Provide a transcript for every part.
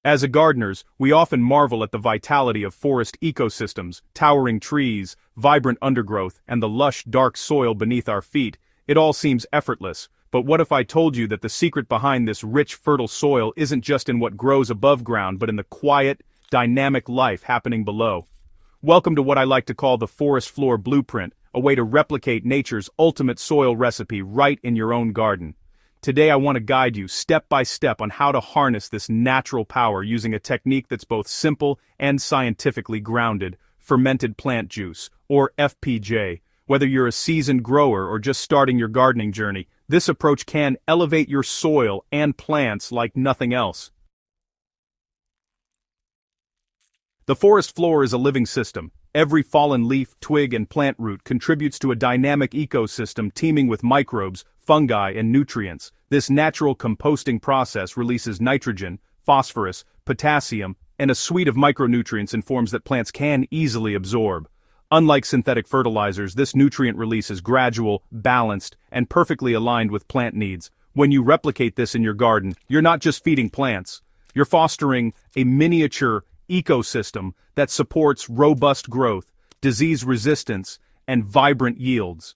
As gardeners, we often marvel at the vitality of forest ecosystems, towering trees, vibrant undergrowth, and the lush, dark soil beneath our feet. It all seems effortless, but what if I told you that the secret behind this rich, fertile soil isn't just in what grows above ground but in the quiet, dynamic life happening below? Welcome to what I like to call the forest floor blueprint, a way to replicate nature's ultimate soil recipe right in your own garden. Today I want to guide you step by step on how to harness this natural power using a technique that's both simple and scientifically grounded: fermented plant juice, or FPJ. Whether you're a seasoned grower or just starting your gardening journey, this approach can elevate your soil and plants like nothing else. The forest floor is a living system. Every fallen leaf, twig, and plant root contributes to a dynamic ecosystem teeming with microbes, fungi, and nutrients. This natural composting process releases nitrogen, phosphorus, potassium, and a suite of micronutrients in forms that plants can easily absorb. Unlike synthetic fertilizers, this nutrient release is gradual, balanced, and perfectly aligned with plant needs. When you replicate this in your garden, you're not just feeding plants. You're fostering a miniature ecosystem that supports robust growth, disease resistance, and vibrant yields.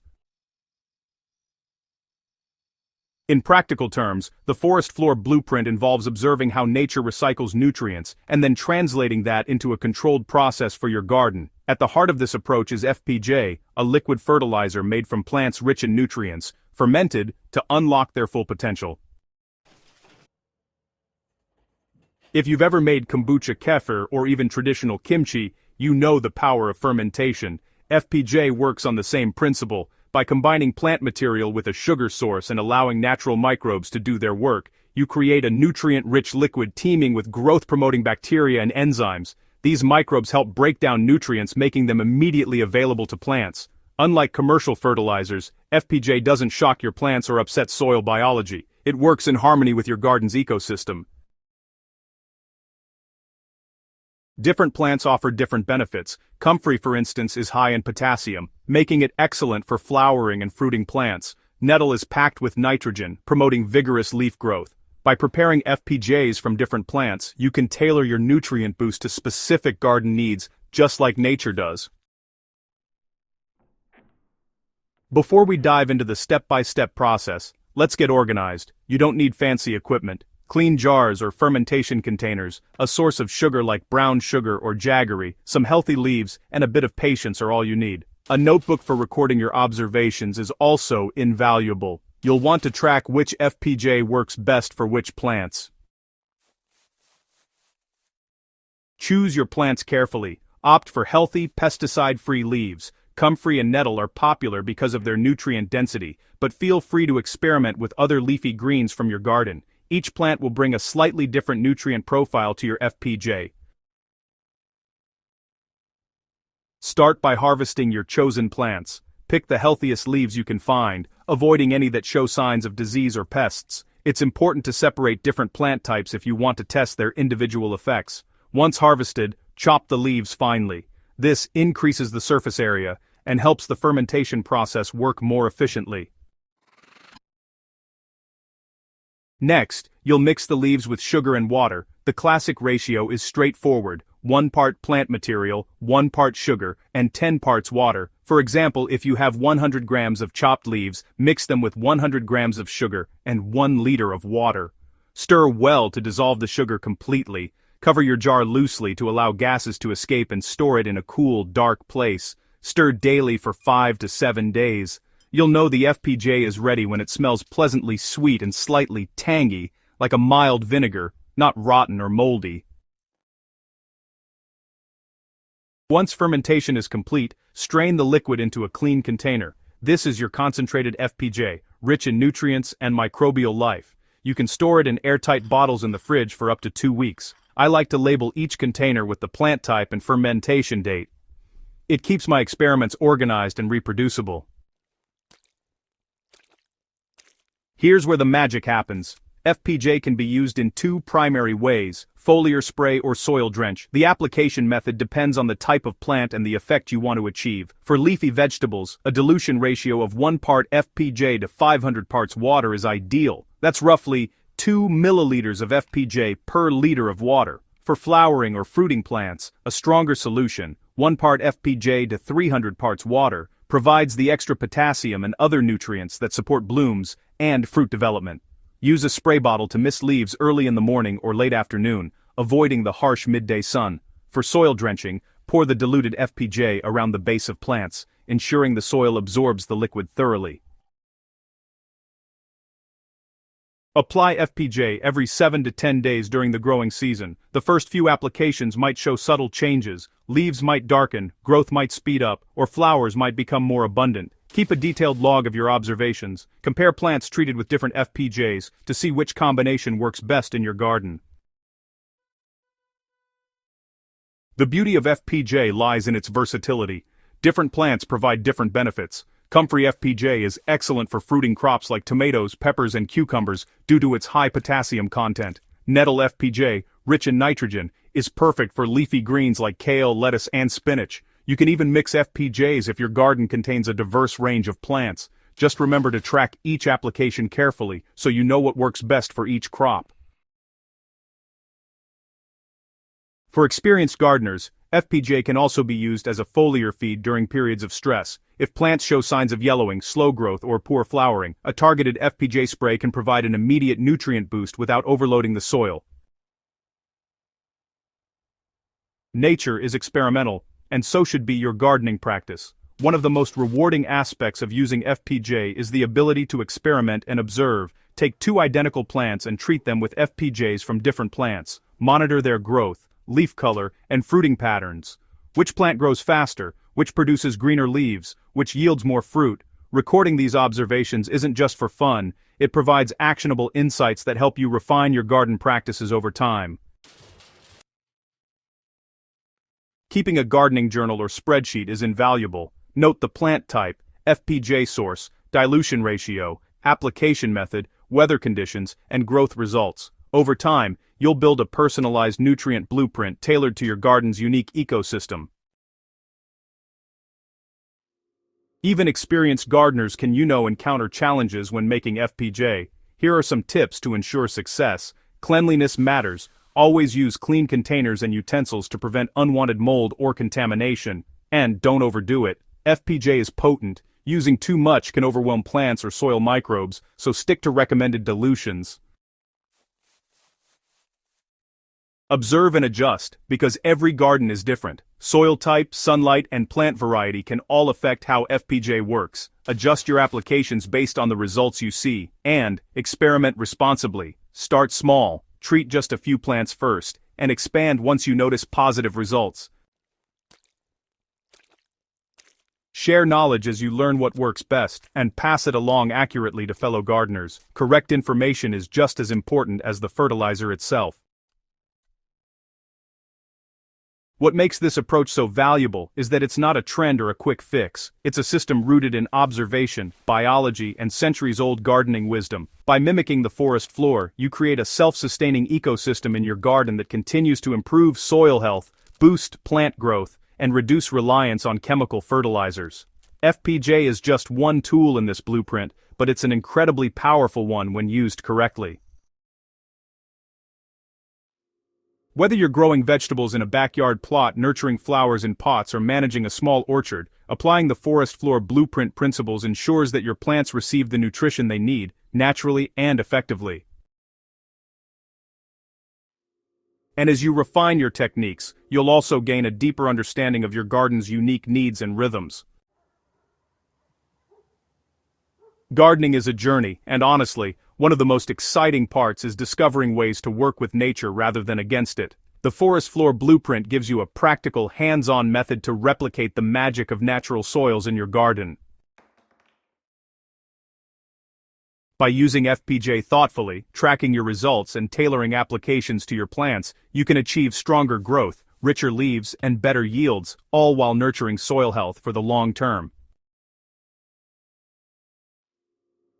In practical terms, the forest floor blueprint involves observing how nature recycles nutrients and then translating that into a controlled process for your garden. At the heart of this approach is FPJ, a liquid fertilizer made from plants rich in nutrients, fermented to unlock their full potential. If you've ever made kombucha kefir or even traditional kimchi, you know the power of fermentation. FPJ works on the same principle. By combining plant material with a sugar source and allowing natural microbes to do their work, you create a nutrient-rich liquid teeming with growth-promoting bacteria and enzymes. These microbes help break down nutrients, making them immediately available to plants. Unlike commercial fertilizers, FPJ doesn't shock your plants or upset soil biology. It works in harmony with your garden's ecosystem. Different plants offer different benefits. Comfrey, for instance, is high in potassium, making it excellent for flowering and fruiting plants. Nettle is packed with nitrogen, promoting vigorous leaf growth. By preparing FPJs from different plants, you can tailor your nutrient boost to specific garden needs, just like nature does. Before we dive into the step-by-step process, let's get organized. You don't need fancy equipment. Clean jars or fermentation containers, a source of sugar like brown sugar or jaggery, some healthy leaves, and a bit of patience are all you need. A notebook for recording your observations is also invaluable. You'll want to track which FPJ works best for which plants. Choose your plants carefully. Opt for healthy, pesticide-free leaves. Comfrey and nettle are popular because of their nutrient density, but feel free to experiment with other leafy greens from your garden. Each plant will bring a slightly different nutrient profile to your FPJ. Start by harvesting your chosen plants. Pick the healthiest leaves you can find, avoiding any that show signs of disease or pests. It's important to separate different plant types if you want to test their individual effects. Once harvested, chop the leaves finely. This increases the surface area and helps the fermentation process work more efficiently. Next, you'll mix the leaves with sugar and water. The classic ratio is straightforward: 1 part plant material, 1 part sugar, and 10 parts water. For example, if you have 100 grams of chopped leaves, mix them with 100 grams of sugar and 1 liter of water. Stir well to dissolve the sugar completely. Cover your jar loosely to allow gases to escape and store it in a cool, dark place. Stir daily for 5 to 7 days. You'll know the FPJ is ready when it smells pleasantly sweet and slightly tangy, like a mild vinegar, not rotten or moldy. Once fermentation is complete, strain the liquid into a clean container. This is your concentrated FPJ, rich in nutrients and microbial life. You can store it in airtight bottles in the fridge for up to 2 weeks. I like to label each container with the plant type and fermentation date. It keeps my experiments organized and reproducible. Here's where the magic happens. FPJ can be used in 2 primary ways: foliar spray or soil drench. The application method depends on the type of plant and the effect you want to achieve. For leafy vegetables, a dilution ratio of 1 part FPJ to 500 parts water is ideal. That's roughly 2 milliliters of FPJ per liter of water. For flowering or fruiting plants, a stronger solution, 1 part FPJ to 300 parts water, provides the extra potassium and other nutrients that support blooms and fruit development. Use a spray bottle to mist leaves early in the morning or late afternoon, avoiding the harsh midday sun. For soil drenching, pour the diluted FPJ around the base of plants, ensuring the soil absorbs the liquid thoroughly. Apply FPJ every 7 to 10 days during the growing season. The first few applications might show subtle changes, leaves might darken, growth might speed up, or flowers might become more abundant. Keep a detailed log of your observations. Compare plants treated with different FPJs to see which combination works best in your garden. The beauty of FPJ lies in its versatility. Different plants provide different benefits. Comfrey FPJ is excellent for fruiting crops like tomatoes, peppers, and cucumbers due to its high potassium content. Nettle FPJ, rich in nitrogen, is perfect for leafy greens like kale, lettuce, and spinach. You can even mix FPJs if your garden contains a diverse range of plants. Just remember to track each application carefully so you know what works best for each crop. For experienced gardeners, FPJ can also be used as a foliar feed during periods of stress. If plants show signs of yellowing, slow growth, or poor flowering, a targeted FPJ spray can provide an immediate nutrient boost without overloading the soil. Nature is experimental, and so should be your gardening practice. One of the most rewarding aspects of using FPJ is the ability to experiment and observe. Take 2 identical plants and treat them with FPJs from different plants. Monitor their growth, leaf color, and fruiting patterns. Which plant grows faster? Which produces greener leaves? Which yields more fruit? Recording these observations isn't just for fun, it provides actionable insights that help you refine your garden practices over time. Keeping a gardening journal or spreadsheet is invaluable. Note the plant type, FPJ source, dilution ratio, application method, weather conditions, and growth results. Over time, you'll build a personalized nutrient blueprint tailored to your garden's unique ecosystem. Even experienced gardeners can encounter challenges when making FPJ. Here are some tips to ensure success. Cleanliness matters. Always use clean containers and utensils to prevent unwanted mold or contamination. And don't overdo it. FPJ is potent. Using too much can overwhelm plants or soil microbes, so stick to recommended dilutions. Observe and adjust, because every garden is different. Soil type, sunlight, and plant variety can all affect how FPJ works. Adjust your applications based on the results you see, and experiment responsibly. Start small, treat just a few plants first, and expand once you notice positive results. Share knowledge as you learn what works best, and pass it along accurately to fellow gardeners. Correct information is just as important as the fertilizer itself. What makes this approach so valuable is that it's not a trend or a quick fix. It's a system rooted in observation, biology, and centuries-old gardening wisdom. By mimicking the forest floor, you create a self-sustaining ecosystem in your garden that continues to improve soil health, boost plant growth, and reduce reliance on chemical fertilizers. FPJ is just one tool in this blueprint, but it's an incredibly powerful one when used correctly. Whether you're growing vegetables in a backyard plot, nurturing flowers in pots, or managing a small orchard, applying the forest floor blueprint principles ensures that your plants receive the nutrition they need, naturally and effectively. And as you refine your techniques, you'll also gain a deeper understanding of your garden's unique needs and rhythms. Gardening is a journey, and honestly, one of the most exciting parts is discovering ways to work with nature rather than against it. The Forest Floor Blueprint gives you a practical, hands-on method to replicate the magic of natural soils in your garden. By using FPJ thoughtfully, tracking your results, and tailoring applications to your plants, you can achieve stronger growth, richer leaves, and better yields, all while nurturing soil health for the long term.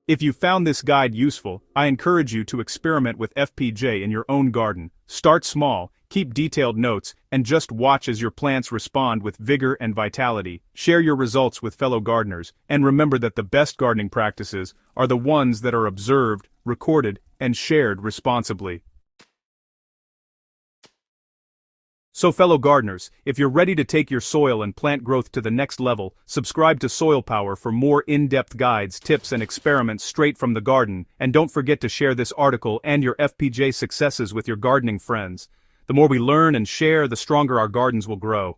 If you found this guide useful, I encourage you to experiment with FPJ in your own garden. Start small, Keep detailed notes, and just watch as your plants respond with vigor and vitality. Share your results with fellow gardeners, and remember that the best gardening practices are the ones that are observed, recorded, and shared responsibly. So fellow gardeners, if you're ready to take your soil and plant growth to the next level, subscribe to Soil Power for more in-depth guides, tips, and experiments straight from the garden, and don't forget to share this article and your FPJ successes with your gardening friends. The more we learn and share, the stronger our gardens will grow.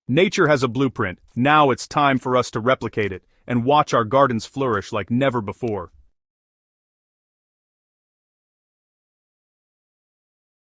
Nature has a blueprint. Now it's time for us to replicate it and watch our gardens flourish like never before.